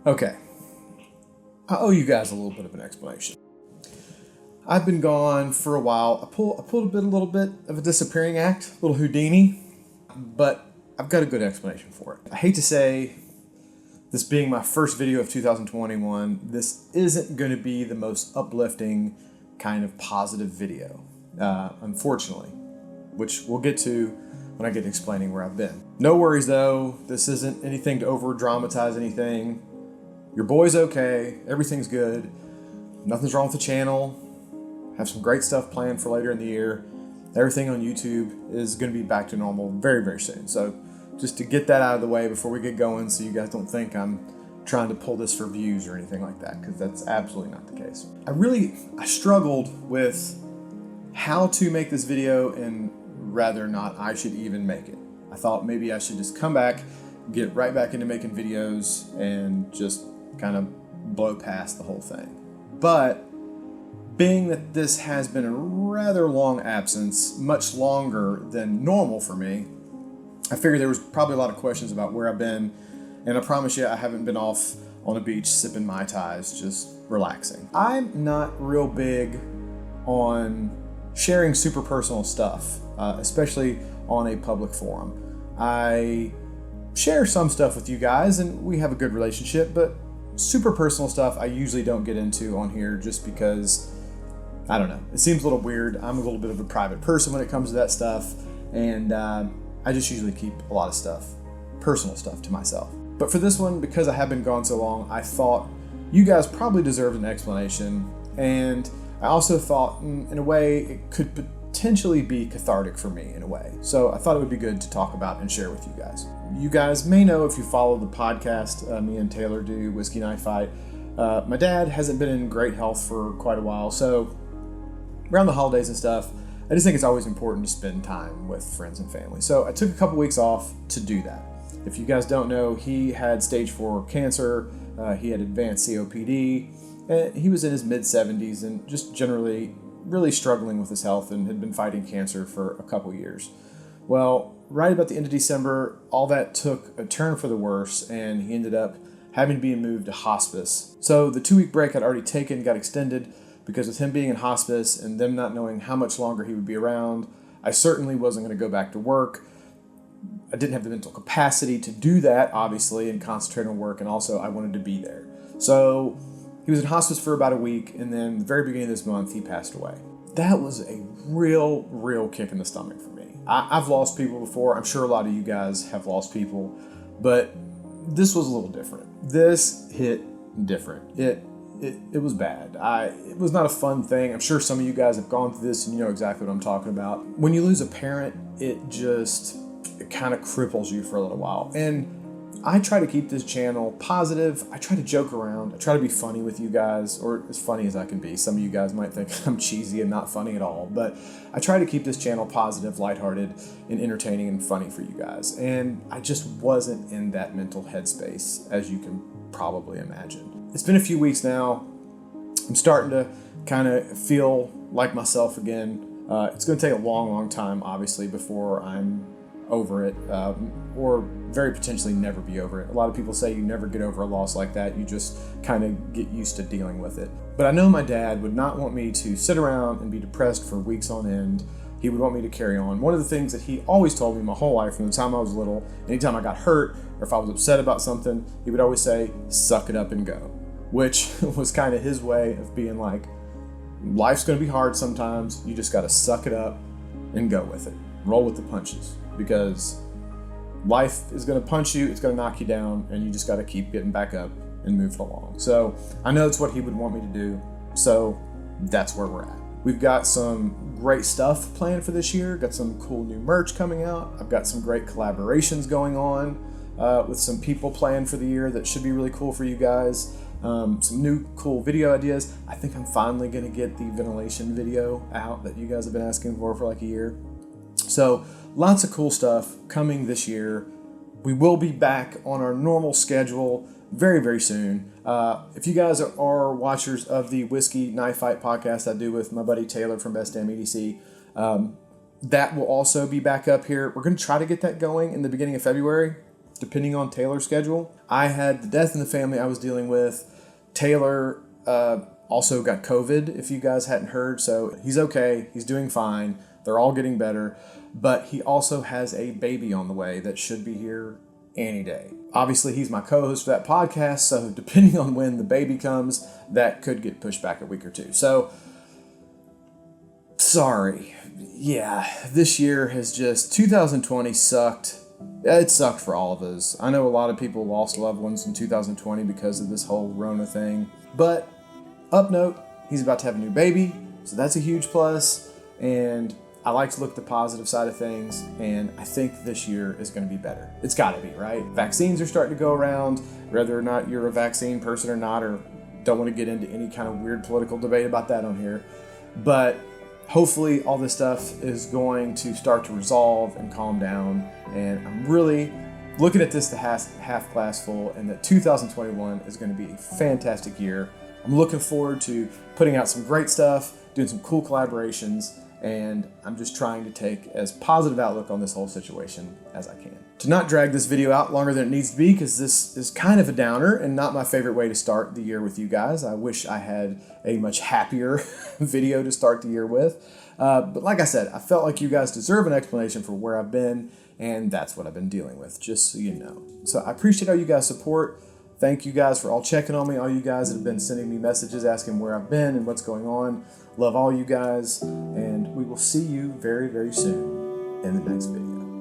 Okay, I owe you guys a little bit of an explanation. I've been gone for a while. I pulled a little bit of a disappearing act, a little Houdini, but I've got a good explanation for it. I hate to say, this being my first video of 2021, this isn't going to be the most uplifting kind of positive video, unfortunately, which we'll get to when I get to explaining where I've been. No worries though, this isn't anything to over dramatize anything. Your boy's okay, everything's good, nothing's wrong with the channel, have some great stuff planned for later in the year. Everything on YouTube is going to be back to normal very, very soon. So just to get that out of the way before we get going so you guys don't think I'm trying to pull this for views or anything like that, because that's absolutely not the case. I struggled with how to make this video and rather not I should even make it. I thought maybe I should just come back, get right back into making videos and just kind of blow past the whole thing. But being that this has been a rather long absence, much longer than normal for me, I figured there was probably a lot of questions about where I've been, and I promise you I haven't been off on a beach sipping Mai Tais, just relaxing. I'm not real big on sharing super personal stuff, especially on a public forum. I share some stuff with you guys and we have a good relationship, but super personal stuff I usually don't get into on here just because, I don't know, it seems a little weird. I'm a little bit of a private person when it comes to that stuff, and I just usually keep a lot of stuff, personal stuff, to myself. But for this one, because I have been gone so long, I thought you guys probably deserved an explanation, and I also thought, in a way, it could potentially be cathartic for me in a way. So I thought it would be good to talk about and share with you guys. You guys may know, if you follow the podcast, me and Taylor do Whiskey Knife Fight. My dad hasn't been in great health for quite a while, so around the holidays and stuff, I just think it's always important to spend time with friends and family. So I took a couple weeks off to do that. If you guys don't know, he had stage 4 cancer, he had advanced COPD, and he was in his mid-70s and just generally really struggling with his health and had been fighting cancer for a couple years. Well, right about the end of December, all that took a turn for the worse, and he ended up having to be moved to hospice. So the 2-week break I'd already taken got extended, because with him being in hospice and them not knowing how much longer he would be around, I certainly wasn't going to go back to work. I didn't have the mental capacity to do that, obviously, and concentrate on work, and also I wanted to be there. So he was in hospice for about a week, and then the very beginning of this month, he passed away. That was a real kick in the stomach for me. I've lost people before. I'm sure a lot of you guys have lost people, but this was a little different. This hit different. It was bad. It was not a fun thing. I'm sure some of you guys have gone through this and you know exactly what I'm talking about. When you lose a parent, it kind of cripples you for a little while. And I try to keep this channel positive. I try to joke around. I try to be funny with you guys, or as funny as I can be. Some of you guys might think I'm cheesy and not funny at all, but I try to keep this channel positive, lighthearted, and entertaining and funny for you guys. And I just wasn't in that mental headspace, as you can probably imagine. It's been a few weeks now. I'm starting to kind of feel like myself again. It's going to take a long time, obviously, before I'm over it, or very potentially never be over it. A lot of people say you never get over a loss like that. You just kind of get used to dealing with it. But I know my dad would not want me to sit around and be depressed for weeks on end. He would want me to carry on. One of the things that he always told me my whole life, from the time I was little, anytime I got hurt or if I was upset about something, he would always say, "Suck it up and go," which was kind of his way of being like, life's going to be hard sometimes. You just got to suck it up and go with it. Roll with the punches, because life is going to punch you, it's going to knock you down, and you just got to keep getting back up and moving along. So I know it's what he would want me to do, so that's where we're at. We've got some great stuff planned for this year, got some cool new merch coming out. I've got some great collaborations going on with some people planned for the year that should be really cool for you guys. Some new cool video ideas. I think I'm finally going to get the ventilation video out that you guys have been asking for like a year. So lots of cool stuff coming this year. We will be back on our normal schedule very soon. If you guys are watchers of the Whiskey Knife Fight podcast I do with my buddy Taylor from Best Damn EDC, that will also be back up here. We're going to try to get that going in the beginning of February. depending on Taylor's schedule. I had the death in the family I was dealing with. Taylor also got COVID, if you guys hadn't heard, so he's okay. He's doing fine. They're all getting better. But he also has a baby on the way that should be here any day. Obviously, he's my co-host for that podcast, so depending on when the baby comes, that could get pushed back a week or two. So, sorry. Yeah, this year has just, 2020 sucked. It sucked for all of us. I know a lot of people lost loved ones in 2020 because of this whole Rona thing. But, up note, he's about to have a new baby, so that's a huge plus. And I like to look at the positive side of things, and I think this year is going to be better. It's got to be, right? Vaccines are starting to go around, whether or not you're a vaccine person or not, or don't want to get into any kind of weird political debate about that on here. But hopefully all this stuff is going to start to resolve and calm down, and I'm really looking at this to half glass full, and that 2021 is going to be a fantastic year. I'm looking forward to putting out some great stuff, doing some cool collaborations, and I'm just trying to take as positive outlook on this whole situation as I can. To not drag this video out longer than it needs to be, because this is kind of a downer and not my favorite way to start the year with you guys. I wish I had a much happier video to start the year with. But like I said, I felt like you guys deserve an explanation for where I've been, and that's what I've been dealing with, just so you know. So I appreciate all you guys' support. Thank you guys for all checking on me, all you guys that have been sending me messages asking where I've been and what's going on. Love all you guys, and we will see you very, very soon in the next video.